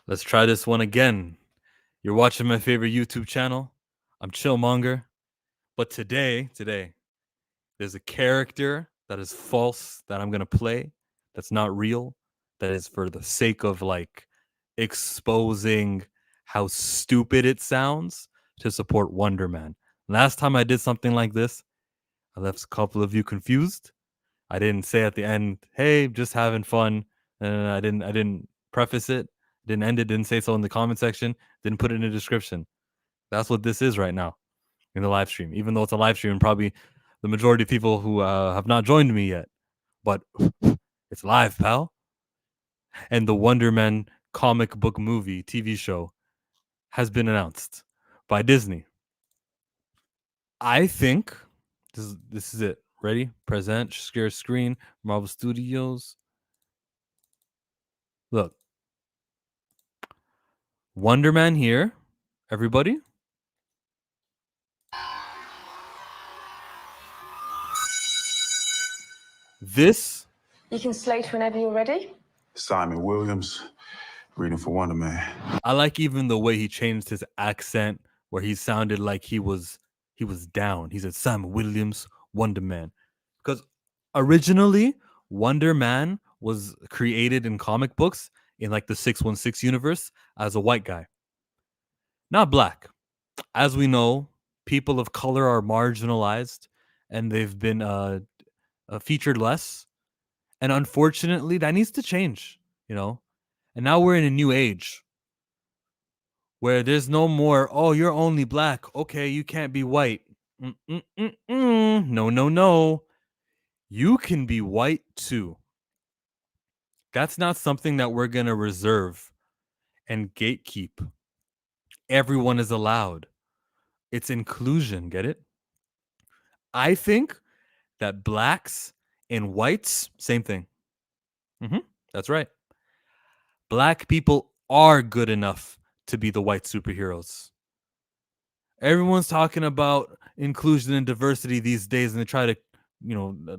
Let's try this one again. You're watching my favorite YouTube channel. I'm Chillmonger. But today, there's a character that is false that I'm going to play that's not real, that is for the sake of like exposing how stupid it sounds to support Wonder Man. Last time I did something like this, I left a couple of you confused. I didn't say at the end, "Hey, just having fun." And I didn't preface it, didn't end it, didn't say so in the comment section, didn't put it in the description. That's what this is right now in the live stream. Even though it's a live stream, probably the majority of people who have not joined me yet, but it's live, pal. And the Wonder Man comic book movie TV show has been announced by Disney. I think this is it. Ready? Present, share screen, Marvel Studios. Look, Wonder Man here, everybody. This. You can slate whenever you're ready. Simon Williams, reading for Wonder Man. I like even the way he changed his accent, where he sounded like he was down. He said Simon Williams, Wonder Man, because originally Wonder Man was created in comic books in like the 616 universe as a white guy, not black. As we know, people of color are marginalized and they've been featured less. And unfortunately, that needs to change, you know? And now we're in a new age where there's no more, oh, you're only black. Okay, you can't be white. No, no, no. You can be white too. That's not something that we're going to reserve and gatekeep. Everyone is allowed. It's inclusion, get it? I think that blacks and whites, same thing. That's right. Black people are good enough to be the white superheroes. Everyone's talking about inclusion and diversity these days, and they try to,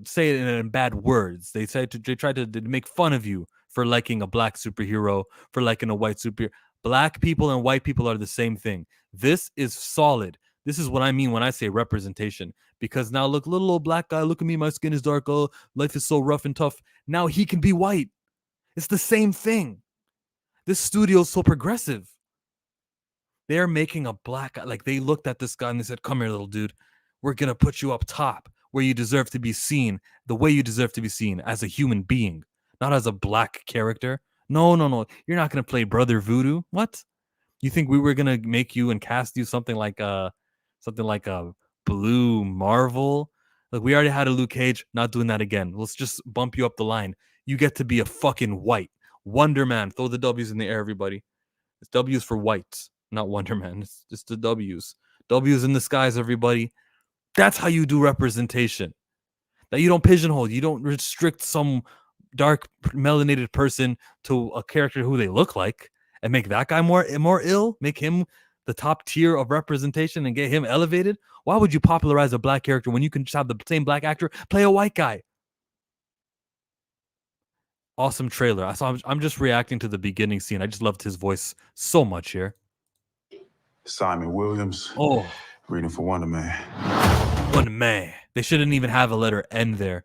say it in bad words. They try to make fun of you for liking a black superhero, for liking a white superhero. Black people and white people are the same thing. This is solid. This is what I mean when I say representation. Because now look, little old black guy, look at me, my skin is dark. Oh, life is so rough and tough. Now he can be white. It's the same thing. This studio is so progressive. They're making a black guy. Like, they looked at this guy and they said, "Come here, little dude. We're going to put you up top where you deserve to be seen, the way you deserve to be seen as a human being, not as a black character. No, no, no. You're not going to play Brother Voodoo. What? You think we were going to make you and cast you something like a Blue Marvel? Like, we already had a Luke Cage. Not doing that again. Let's just bump you up the line. You get to be a fucking white Wonder Man." Throw the W's in the air, everybody. It's W's for whites, not Wonder Man. It's just the W's. W's in the skies, everybody. That's how you do representation. That you don't pigeonhole. You don't restrict some dark melanated person to a character who they look like and make that guy more ill, make him the top tier of representation and get him elevated. Why would you popularize a black character when you can just have the same black actor play a white guy? Awesome trailer. I'm just reacting to the beginning scene. I just loved his voice so much here. Simon Williams, reading for Wonder Man. Wonder Man. They shouldn't even have a letter N there.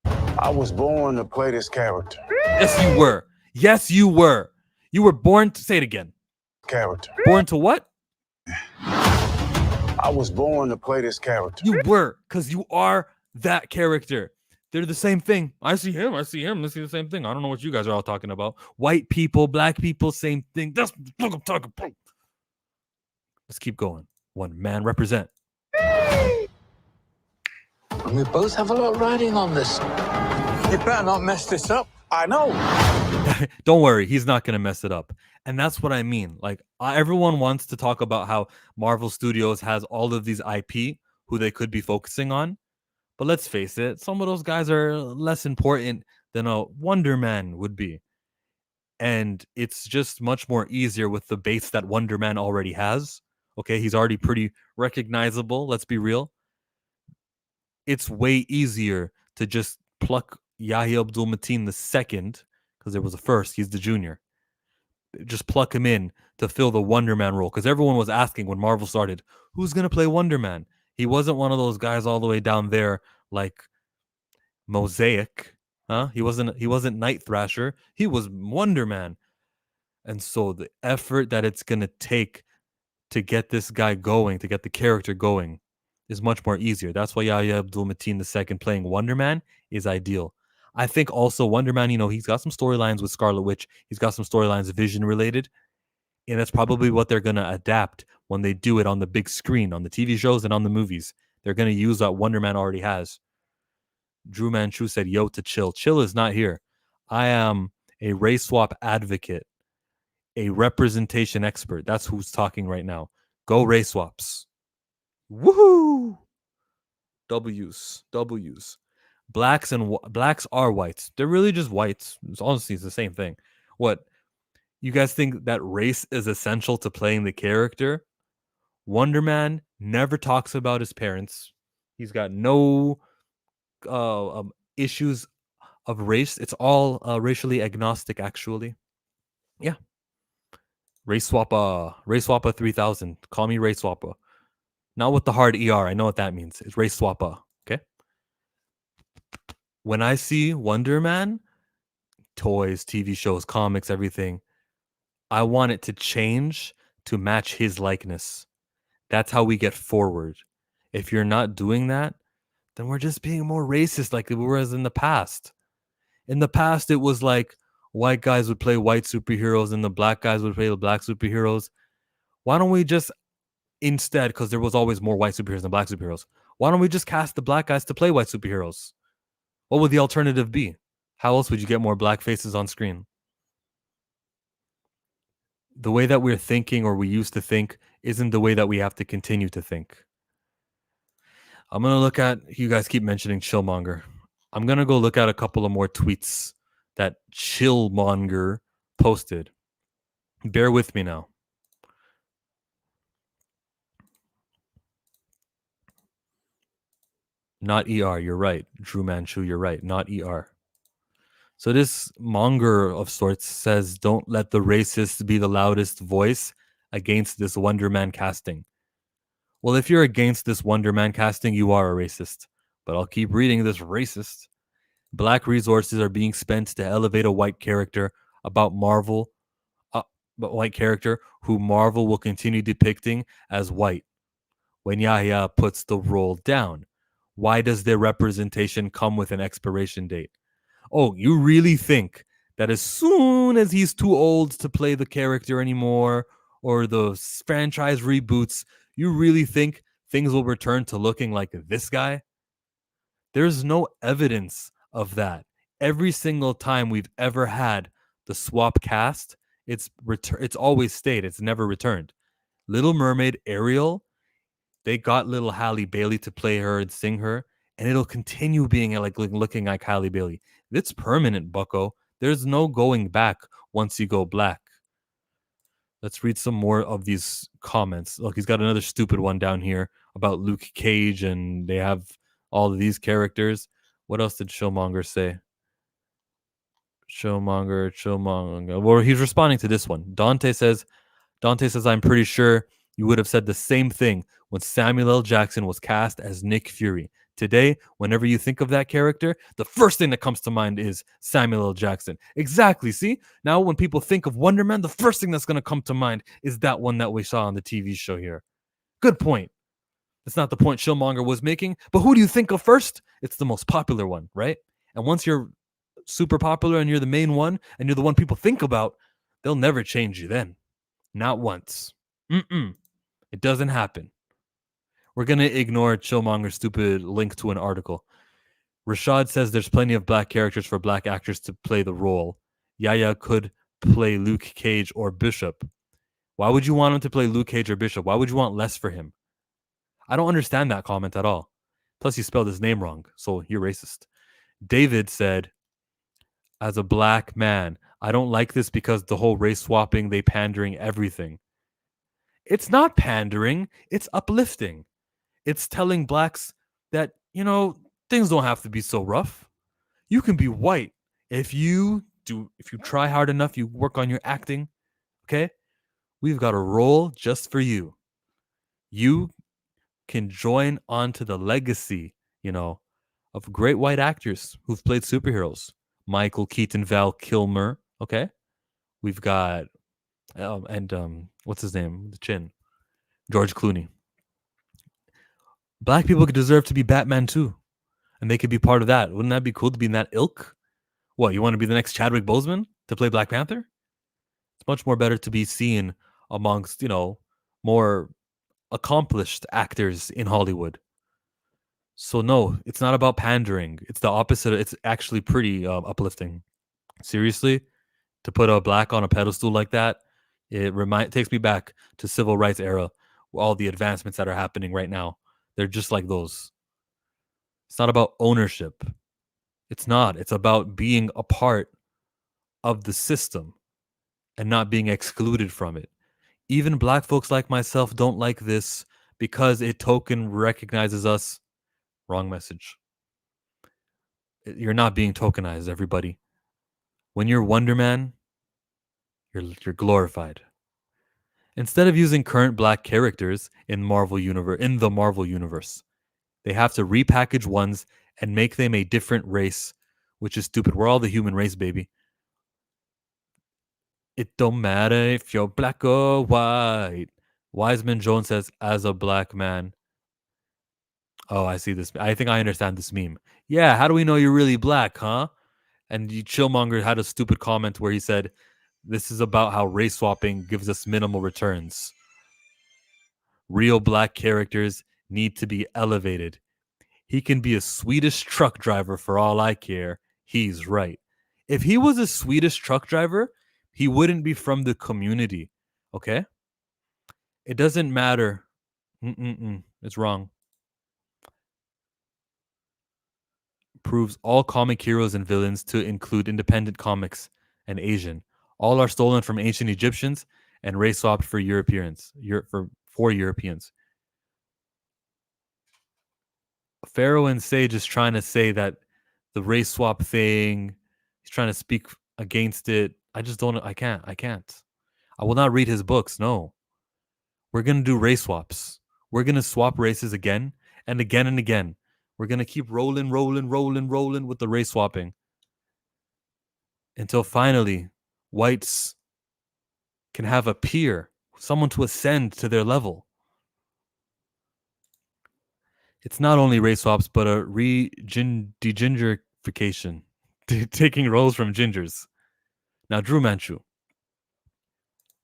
I was born to play this character. Yes, you were. Yes, you were. You were born to, say it again. Character. Born to what? I was born to play this character. You were, because you are that character. They're the same thing. I see him. I see the same thing. I don't know what you guys are all talking about. White people, black people, same thing. That's what I'm talking about. Let's keep going. One man represent. We both have a lot riding on this. You better not mess this up. I know. Don't worry. He's not going to mess it up. And that's what I mean. Like, everyone wants to talk about how Marvel Studios has all of these IP who they could be focusing on. But let's face it, some of those guys are less important than a Wonder Man would be. And it's just much more easier with the base that Wonder Man already has. Okay, he's already pretty recognizable. Let's be real. It's way easier to just pluck Yahya Abdul-Mateen II, because there was a first, he's the junior. just pluck him in to fill the Wonder Man role, because everyone was asking when Marvel started, who's gonna play Wonder Man? He wasn't one of those guys all the way down there like Mosaic, huh? He wasn't Night Thrasher. He was Wonder Man. And so the effort that it's gonna take to get this guy going, to get the character going, is much more easier. That's why Yahya Abdul-Mateen II playing Wonder Man is ideal. I think also Wonder Man, he's got some storylines with Scarlet Witch. He's got some storylines Vision related. And that's probably what they're going to adapt when they do it on the big screen, on the TV shows and on the movies. They're going to use what Wonder Man already has. Drew Manchu said, yo to Chill. Chill is not here. I am a race swap advocate, a representation expert. That's who's talking right now. Go race swaps. Woohoo! W's. Blacks are whites. They're really just whites. Honestly, it's the same thing. What? You guys think that race is essential to playing the character? Wonder Man never talks about his parents. He's got no issues of race. It's all racially agnostic, actually. Yeah. Race Swappa 3000. Call me Race Swappa. Not with the hard ER. I know what that means. It's Race Swappa. Okay. When I see Wonder Man, toys, TV shows, comics, everything, I want it to change to match his likeness. That's how we get forward. If you're not doing that, then we're just being more racist like we were as in the past. In the past, it was like white guys would play white superheroes and the black guys would play the black superheroes. Why don't we just instead, because there was always more white superheroes than black superheroes, why don't we just cast the black guys to play white superheroes? What would the alternative be? How else would you get more black faces on screen? The way that we're thinking or we used to think isn't the way that we have to continue to think. I'm going to look at, you guys keep mentioning Chillmonger. I'm going to go look at a couple of more tweets that Chillmonger posted. Bear with me now. Not ER, you're right. Drew Manchu, you're right. Not ER. So this monger of sorts says, don't let the racists be the loudest voice against this Wonder Man casting. Well, if you're against this Wonder Man casting, you are a racist. But I'll keep reading this racist. Black resources are being spent to elevate a white character about Marvel, white character who Marvel will continue depicting as white. When Yahya puts the role down, why does their representation come with an expiration date? Oh, you really think that as soon as he's too old to play the character anymore, or the franchise reboots, you really think things will return to looking like this guy? There's no evidence of that. Every single time we've ever had the swap cast, it's always stayed. It's never returned. Little Mermaid, Ariel, they got little Halle Bailey to play her and sing her, and it'll continue being like looking like Halle Bailey. It's permanent, bucko. There's no going back once you go black. Let's read some more of these comments. Look, he's got another stupid one down here about Luke Cage, and they have all of these characters. What else did Chillmonger say? Chillmonger. Well, he's responding to this one. Dante says, I'm pretty sure you would have said the same thing when Samuel L. Jackson was cast as Nick Fury. Today, whenever you think of that character, the first thing that comes to mind is Samuel L. Jackson. Exactly. See? Now, when people think of Wonder Man, the first thing that's going to come to mind is that one that we saw on the TV show here. Good point. That's not the point Chillmonger was making, but who do you think of first? It's the most popular one, right? And once you're super popular and you're the main one and you're the one people think about, they'll never change you then. Not once. It doesn't happen. We're going to ignore Chillmonger's stupid link to an article. Rashad says there's plenty of black characters for black actors to play the role. Yahya could play Luke Cage or Bishop. Why would you want him to play Luke Cage or Bishop? Why would you want less for him? I don't understand that comment at all. Plus, you spelled his name wrong, so you're racist. David said, as a black man, I don't like this because the whole race swapping, they pandering everything. It's not pandering. It's uplifting. It's telling blacks that, things don't have to be so rough. You can be white if you try hard enough, you work on your acting, Okay? We've got a role just for you. You can join onto the legacy, of great white actors who've played superheroes. Michael Keaton, Val Kilmer. Okay? We've got, what's his name? The chin. George Clooney. Black people could deserve to be Batman too. And they could be part of that. Wouldn't that be cool to be in that ilk? What, you want to be the next Chadwick Boseman to play Black Panther? It's much more better to be seen amongst, more accomplished actors in Hollywood. So no, it's not about pandering. It's the opposite. It's actually pretty uplifting. Seriously, to put a black on a pedestal like that, it takes me back to civil rights era, all the advancements that are happening right now. They're just like those. It's not about ownership. It's not. It's about being a part of the system and not being excluded from it. Even black folks like myself don't like this because it token recognizes us. Wrong message. You're not being tokenized, everybody. When you're Wonder Man, you're glorified. Instead of using current black characters in the Marvel universe, they have to repackage ones and make them a different race, which is stupid. We're all the human race, baby. It don't matter if you're black or white. Wiseman Jones says, as a black man. Oh, I see this. I think I understand this meme. Yeah, how do we know you're really black, huh? And Chillmonger had a stupid comment where he said, this is about how race swapping gives us minimal returns. Real black characters need to be elevated. He can be a Swedish truck driver for all I care. He's right. If he was a Swedish truck driver, he wouldn't be from the community. Okay? It doesn't matter. It's wrong. Proves all comic heroes and villains to include independent comics and Asian. All are stolen from ancient Egyptians and race swapped for Europeans. For Europeans. Pharaoh and Sage is trying to say that the race swap thing, he's trying to speak against it. I can't. I will not read his books. No. We're going to do race swaps. We're going to swap races again and again and again. We're going to keep rolling with the race swapping until finally whites can have a peer, someone to ascend to their level. It's not only race swaps, but a degingerification, taking roles from gingers. Now, Drew Manchu,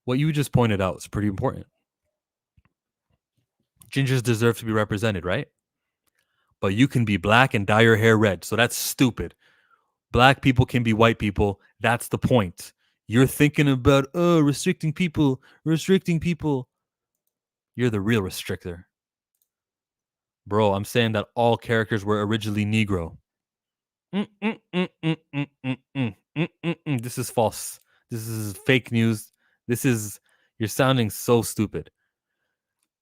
what you just pointed out is pretty important. Gingers deserve to be represented, right? But you can be black and dye your hair red, so that's stupid. Black people can be white people. That's the point. You're thinking about, restricting people. You're the real restrictor. Bro, I'm saying that all characters were originally Negro. This is false. This is fake news. You're sounding so stupid.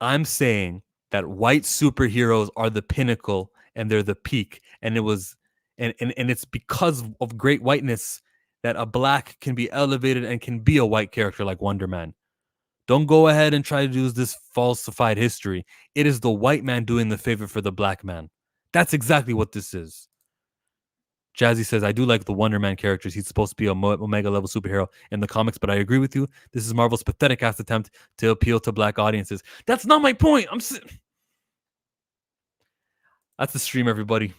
I'm saying that white superheroes are the pinnacle and they're the peak. And it's because of great whiteness that a black can be elevated and can be a white character like Wonder Man. Don't go ahead and try to use this falsified history. It is the white man doing the favor for the black man. That's exactly what this is. Jazzy says, I do like the Wonder Man characters. He's supposed to be a Omega level superhero in the comics, but I agree with you. This is Marvel's pathetic ass attempt to appeal to black audiences. That's not my point. That's the stream, everybody.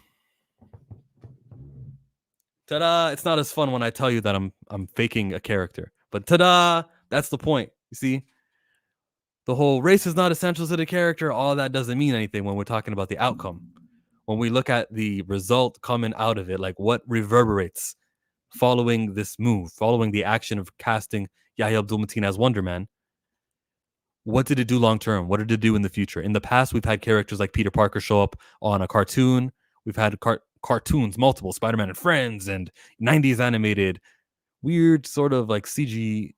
Ta-da! It's not as fun when I tell you that I'm faking a character. But ta-da! That's the point. You see? The whole race is not essential to the character. All that doesn't mean anything when we're talking about the outcome. When we look at the result coming out of it, like what reverberates following this move, following the action of casting Yahya Abdul-Mateen as Wonder Man, what did it do long term? What did it do in the future? In the past, we've had characters like Peter Parker show up on a cartoon. We've had cartoons, multiple, Spider-Man and Friends, and 90s animated, weird sort of like CG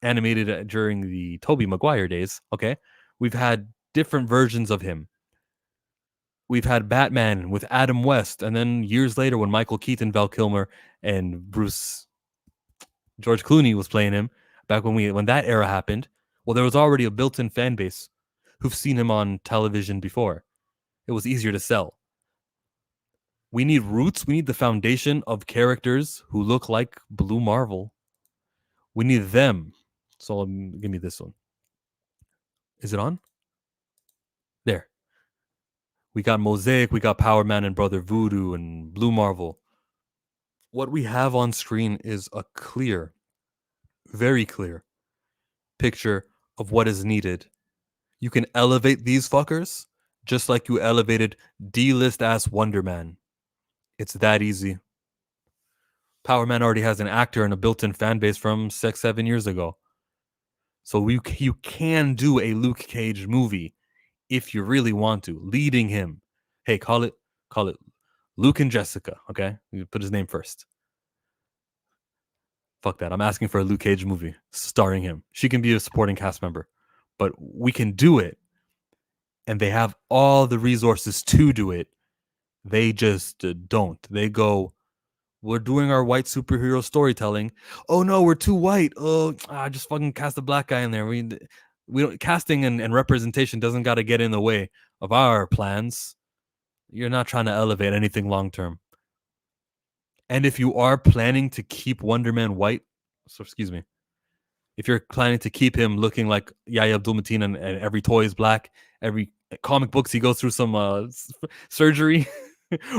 animated during the Tobey Maguire days. Okay. We've had different versions of him. We've had Batman with Adam West. And then years later, when Michael Keaton, Val Kilmer, and George Clooney was playing him, back when that era happened, well, there was already a built-in fan base who've seen him on television before. It was easier to sell. We need roots. We need the foundation of characters who look like Blue Marvel. We need them. So give me this one. Is it on? There. We got Mosaic, we got Power Man and Brother Voodoo and Blue Marvel. What we have on screen is a clear, very clear picture of what is needed. You can elevate these fuckers just like you elevated D-list ass Wonder Man. It's that easy. Power Man already has an actor and a built-in fan base from 6-7 years ago. So you can do a Luke Cage movie if you really want to, leading him. Hey, call it Luke and Jessica, okay? You put his name first. Fuck that. I'm asking for a Luke Cage movie starring him. She can be a supporting cast member, but we can do it. And they have all the resources to do it. They just don't. They go, we're doing our white superhero storytelling. Oh no, we're too white. Oh, just fucking cast a black guy in there. We don't, casting and representation doesn't got to get in the way of our plans. You're not trying to elevate anything long term. And if you are planning to keep Wonder Man white, if you're planning to keep him looking like Yahya Abdul-Mateen and every toy is black, every comic books he goes through some surgery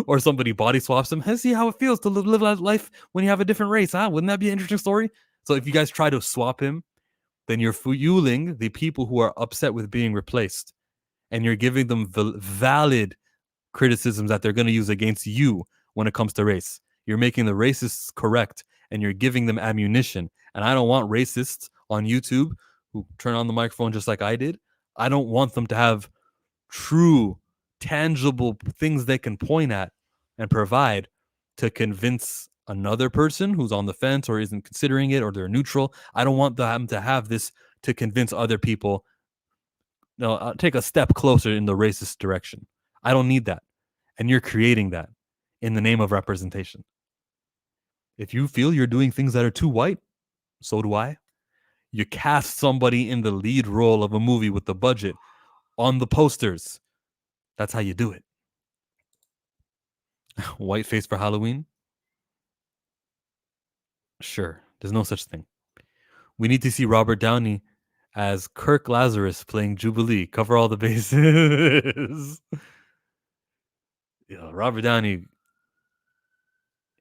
or somebody body swaps him, see how it feels to live that life when you have a different race, huh? Wouldn't that be an interesting story? So if you guys try to swap him, then you're fueling the people who are upset with being replaced, and you're giving them valid criticisms that they're going to use against you when it comes to race. You're making the racists correct, and you're giving them ammunition. And I don't want racists on YouTube who turn on the microphone just like I did. I don't want them to have true, tangible things they can point at and provide to convince another person who's on the fence or isn't considering it or they're neutral. I don't want them to have this to convince other people. No, take a step closer in the racist direction. I don't need that. And you're creating that in the name of representation. If you feel you're doing things that are too white, so do I. You cast somebody in the lead role of a movie with the budget on the posters. That's how you do it. Whiteface for Halloween? Sure. There's no such thing. We need to see Robert Downey as Kirk Lazarus playing Jubilee. Cover all the bases. Robert Downey.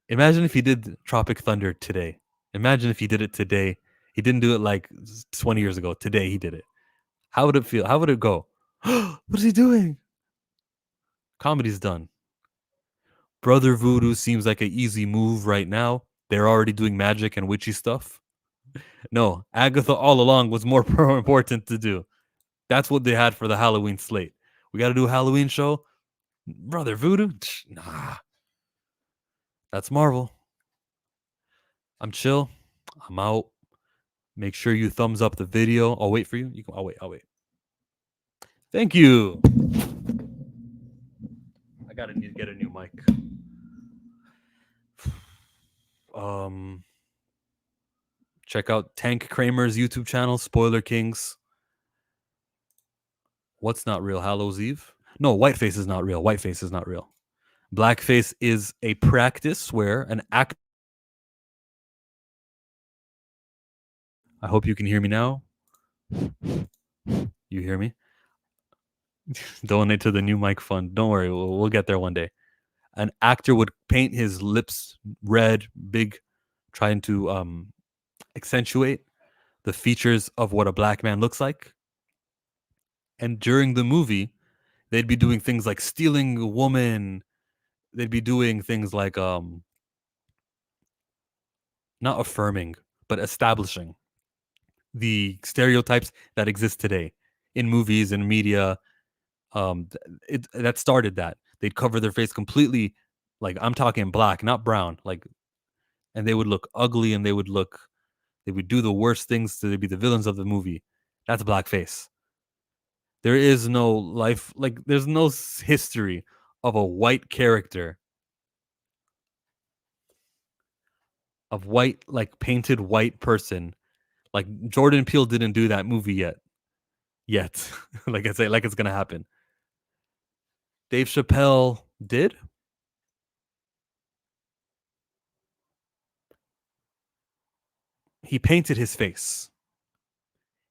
Imagine if he did Tropic Thunder today. Imagine if he did it today. He didn't do it like 20 years ago. Today he did it. How would it feel? How would it go? What is he doing? Comedy's done. Brother Voodoo seems like an easy move right now. They're already doing magic and witchy stuff. No, Agatha all along was more important to do. That's what they had for the Halloween slate. We got to do a Halloween show. Brother Voodoo? Nah. That's Marvel. I'm chill. I'm out. Make sure you thumbs up the video. I'll wait for you. I'll wait. Thank you. I gotta need to get a new mic. Check out Tank Kramer's YouTube channel, Spoiler Kings. What's not real? Hallows Eve? No, whiteface is not real. Whiteface is not real. Blackface is a practice where an act. I hope you can hear me now. You hear me? Donate to the new mic fund. Don't worry, we'll get there one day. An actor would paint his lips red, big, trying to accentuate the features of what a black man looks like. And during the movie, they'd be doing things like stealing a woman. They'd be doing things like not affirming, but establishing the stereotypes that exist today in movies and media. That started that. They'd cover their face completely, like I'm talking black, not brown, like, and they would look ugly and they would do the worst things to be the villains of the movie. That's blackface. There is no life, like there's no history of a white character, of white, like painted white person, Like Jordan Peele didn't do that movie yet. Like I say, like it's gonna happen. Dave Chappelle did. He painted his face.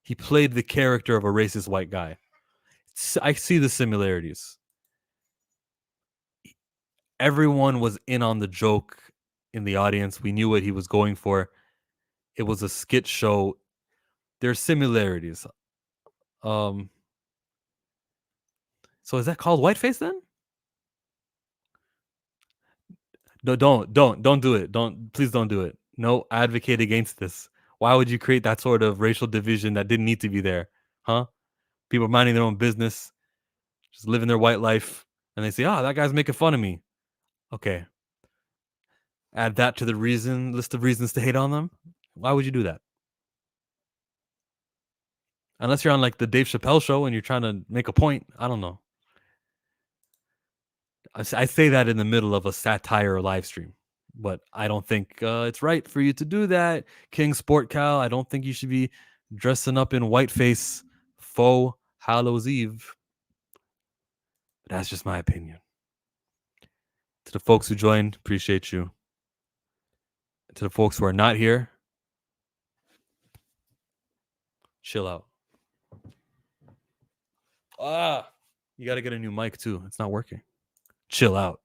He played the character of a racist white guy. I see the similarities. Everyone was in on the joke in the audience. We knew what he was going for. It was a skit show. There's similarities. So is that called whiteface then? No, don't do it. Please don't do it. No, advocate against this. Why would you create that sort of racial division that didn't need to be there? Huh? People minding their own business, just living their white life, and they say, "Oh, that guy's making fun of me." Okay. Add that to the list of reasons to hate on them. Why would you do that? Unless you're on like the Dave Chappelle show and you're trying to make a point. I don't know. I say that in the middle of a satire live stream, but I don't think it's right for you to do that. King Sport Cal, I don't think you should be dressing up in whiteface faux Hallows Eve. But that's just my opinion. To the folks who joined, appreciate you. To the folks who are not here, chill out. You got to get a new mic too. It's not working. Chill out.